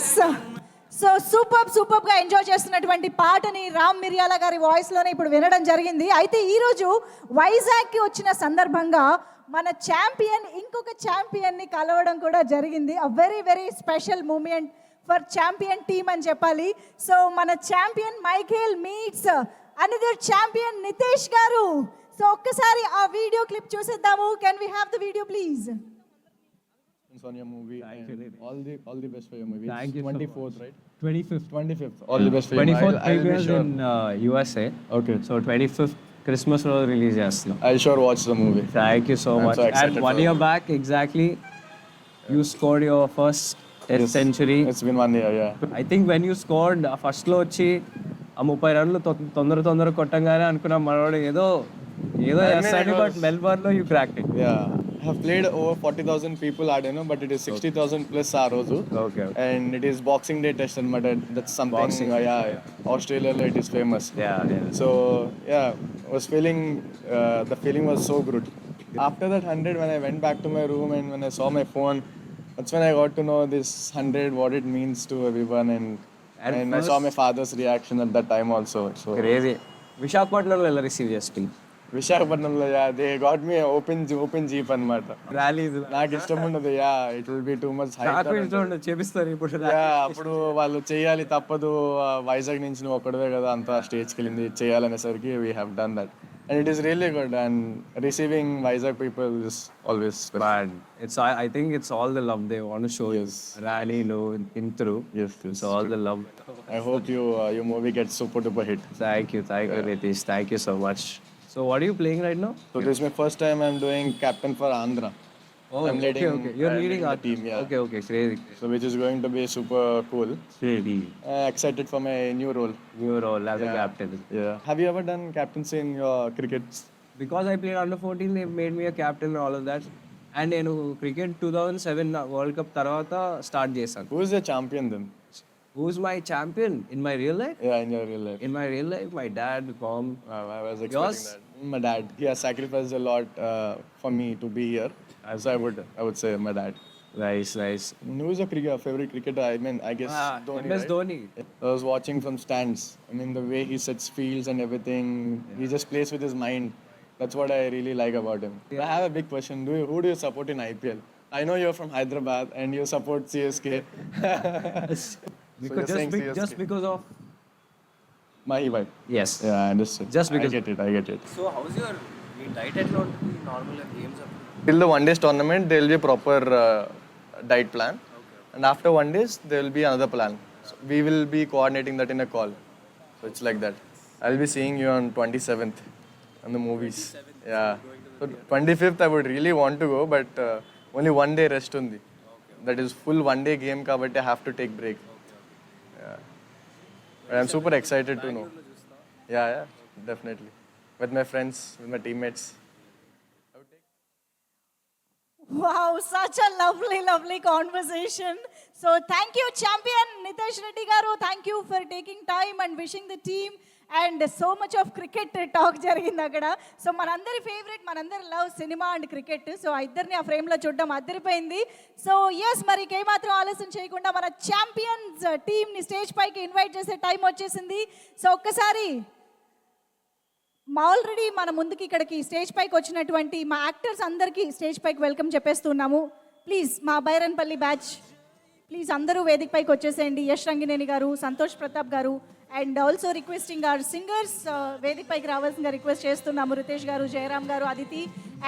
Yes, so super గా enjoy చేస్తున్నటువంటి పాటని రామ్ మిరియాల గారి వాయిస్ లోనే ఇప్పుడు వినడం జరిగింది. అయితే ఈ రోజు వైజాగ్ కి వచ్చిన సందర్భంగా మన ఛాంపియన్ ఇంకొక ఛాంపియన్ ని కలవడం కూడా జరిగింది. A very special moment for champion team అని చెప్పాలి. సో మన champion Michael meets another champion Nitesh garu. So ఒక్కసారి ఆ వీడియో క్లిప్ చూసేద్దాము. Can we have the video please? On your movie, all the best for your movie. Thank you so 24th, right? 25th. All the best for your 24th movie. I'll be premieres sure. in USA. Okay. So 25th Christmas రోజు release చేస్తున్నాం. I'll sure watch the movie. Thank you so I'm much. so excited And for 1 year back exactly you scored your first test Yes. century. It's been 1 year, yeah. I think when you scored first లో వచ్చి ఆ 30 రన్లు తొందర కొట్టంగానే అనుకున్నాం మనోడు ఏదో చేస్తాడు, but Melbourne లో you cracked it. Yeah. I have played over 40,000 people ఆడాను, but it is 60,000 plus ఆ రోజు. Okay. And it is Boxing Day test అన్నమాట. That's something, Boxing. yeah. Australia it is famous. Yeah. So yeah, was feeling the feeling was so good. After that 100, when I went back to my room and when I saw my phone, that's when I got to know this 100 what it means to everyone, and I saw my father's reaction at that time also. So crazy. విశాఖపట్నంలో ఎలా receive చేసుకుంది? విశాఖపట్నంలో they got me open jeep అన్నమాట. Rally నాకు ఇష్టం ఉండదు. It will be too much high. నాకు ఇష్టం ఉండదు, చేపిస్తారు ఇప్పుడు. అప్పుడు వాళ్ళు చేయాలి, తప్పదు. వైజాగ్ నుంచి నువ్వు ఒక్కడవే కదా అంతా స్టేజ్కి వెళ్ళింది చేయాలనేసరికి we have done that. And it is really good, and receiving Vizag people is always special. But I think it's all the love they want to show. Yes. Rally lo intro. Yes. It's all the love. I hope your movie gets super duper hit. Thank you Ritesh. Thank you so much. So what are you playing right now? So this is my first time I'm doing captain for Andhra. I'm leading. Okay. You're leading our team. Yeah. Okay. Crazy. So which is going to be super cool. Crazy. Excited for my new role. New role as a Yeah. captain. Yeah. Have you ever done captaincy in your cricket? Because I played under 14, they made me a captain and all of that. And నేను cricket 2007 world cup తర్వాత start చేశాను. Who is the champion then? Who's my champion in my real life? Yeah, in your real life. In my real life, my dad, mom. I was expecting Yours? that. My dad. He has sacrificed a lot for me to be here. So I would say my dad. Nice. Who is your favorite cricketer? I mean, I guess Dhoni. MS Right? Dhoni. I was watching from stands. I mean, the way he sets fields and everything. He just plays with his mind. That's what I really like about him. I have a big question. Who do you support in IPL? I know you're from Hyderabad and you support CSK. Because just because of My vibe. yes. Yeah, I understand. Just because- I get it. So how's your diet at normal games? Till the one days tournament, there will be a proper diet plan. And after 1 day, there will be another plan. So we will be coordinating that in a call. So it's like that. I'll be seeing you on 27th on the movies. Yeah. So 25th, I would really want to go, but only 1 day rest undi. That is full 1 day game, kabatti I have to take break. Yeah. But I'm super excited to know. Yeah, definitely. With my friends, with my teammates. Wow, such a lovely conversation. So thank you champion Nitesh Reddy garu. Thank you for taking time and wishing the team and so much of cricket talk jarigindi agada. So manandari favorite, manandari love cinema and cricket. So iddarni aa frame lo chuddam adiripoyindi. So yes, mari ke matram ఆలస్యం చేయకుండా మన champions team ni stage పైకి invite చేసే time వచ్చేసింది. So ఒక్కసారి already మన ముందుకి ఇక్కడికి స్టేజ్ పైకి వచ్చినటువంటి మా యాక్టర్స్ అందరికీ స్టేజ్ పైకి వెల్కమ్ చెప్పేస్తున్నాము. ప్లీజ్ మా బైరన్పల్లి బ్యాచ్ ప్లీజ్ అందరూ వేదిక పైకి వచ్చేసేయండి. యష్ రంగినేని గారు, Santosh Pratap garu, and also requesting our singers వేదిక పైకి రావాల్సిందిగా రిక్వెస్ట్ చేస్తున్నాము. రితేష్ గారు, జయరామ్ గారు, అదితి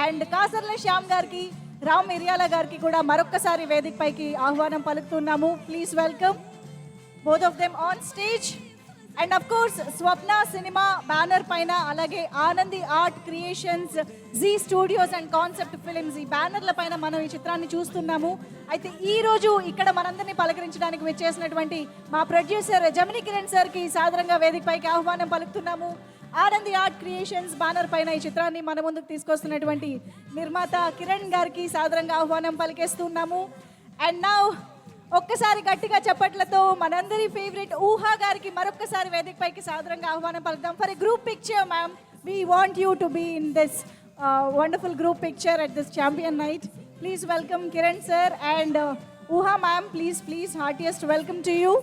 అండ్ కాసర్ల శ్యామ్ గారికి, రామ్ మిరియాల గారికి కూడా మరొక్కసారి వేదిక పైకి ఆహ్వానం పలుకుతున్నాము. Please welcome both of them on stage. And of course Swapna cinema banner పైన, అలాగే Anandi art creations, Zee studios and concept films, ఈ బ్యానర్ల పైన మనం ఈ చిత్రాన్ని చూస్తున్నాము. అయితే ఈ రోజు ఇక్కడ మనందరినీ పలకరించడానికి వచ్చేసినటువంటి మా ప్రొడ్యూసర్ జమిని కిరణ్ సార్కి సాదరంగా వేదిక పైకి ఆహ్వానం పలుకుతున్నాము. ఆనంది ఆర్ట్ క్రియేషన్స్ బ్యానర్ పైన ఈ చిత్రాన్ని మన ముందుకు తీసుకొస్తున్నటువంటి నిర్మాత కిరణ్ గారికి సాదరంగా ఆహ్వానం పలికేస్తున్నాము. అండ్ నౌ ఒక్కసారి గట్టిగా చప్పట్లతో మనందరి ఫేవరెట్ ఊహా గారికి మరొక్కసారి వేదిక పైకి సాదరంగా ఆహ్వానం పలుకుదాం. For a group picture ma'am, we want you to be in this wonderful group picture at this champion night. Please welcome Kiran sir and Uha ma'am, please, heartiest welcome to you.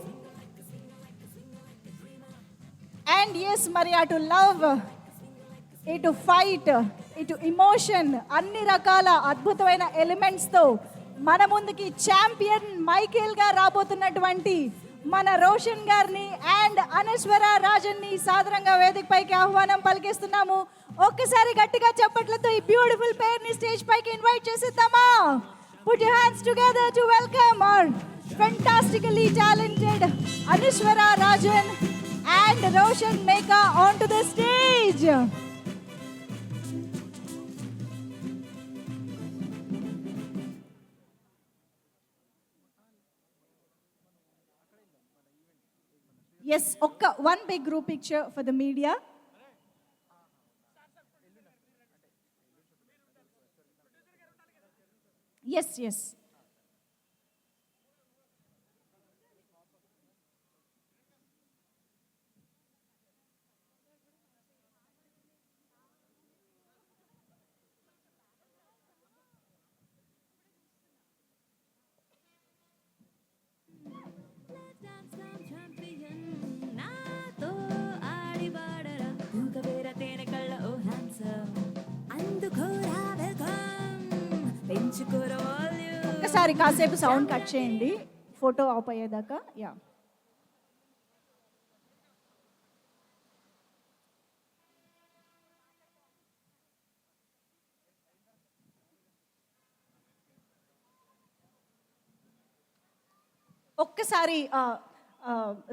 And yes, Maria, to love, ఇటు fight, ఇటు emotion, అన్ని రకాల అద్భుతమైన ఎలిమెంట్స్తో మన ముందుకి champion మైకేల్గా రాబోతున్నటువంటి మన రోషన్ గారిని అండ్ అనశ్వర రాజన్ని సాదరంగా వేదికపైకి ఆహ్వానం పలికిస్తున్నాము. ఒక్కసారి గట్టిగా చప్పట్లతో ఈ బ్యూటిఫుల్ పేర్ ని స్టేజ్ పైకి ఇన్వైట్ చేసేద్దామా? Put your hands together to welcome our fantastically talented Anaswara Rajan and Roshan Meka onto the stage. Yes, one big group picture for the media. Yes. ఒక్కసారి కాసేపు సౌండ్ కట్ చేయండి ఫోటో ఆఫ్ అయ్యేదాకా. Yeah, ఒక్కసారి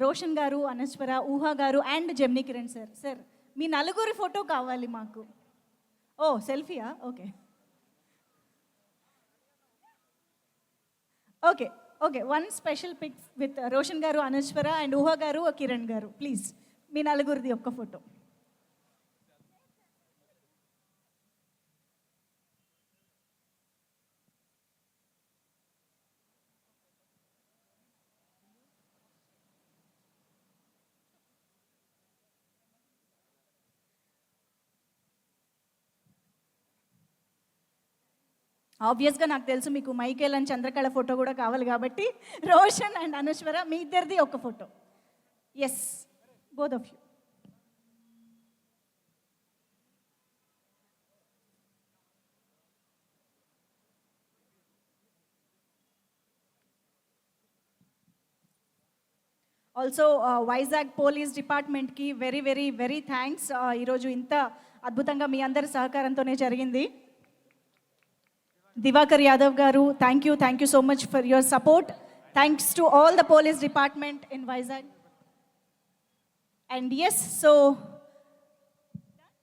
Roshan garu, Anaswara, Uha garu and Gemini Kiran sir మీ నలుగురి photo కావాలి మాకు. Oh సెల్ఫీయా? Okay one special pic with Roshan garu, Anaswara and ఊహా గారు, కిరణ్ గారు. ప్లీజ్ మీ నలుగురిది ఒక్క ఫోటో. ఆబ్వియస్గా నాకు తెలుసు మీకు మైకేల్ అండ్ చంద్రకళ ఫోటో కూడా కావాలి కాబట్టి రోషన్ అండ్ అనశ్వర మీ ఇద్దరిది ఒక photo. Yes, both of you. Also Vizag police డిపార్ట్మెంట్కి వెరీ థ్యాంక్స్. ఈరోజు ఇంత అద్భుతంగా మీ అందరి సహకారంతోనే జరిగింది. Divakar Yadav garu, thank you so much for your support. Thanks to all the police department in Vizag. And yes, so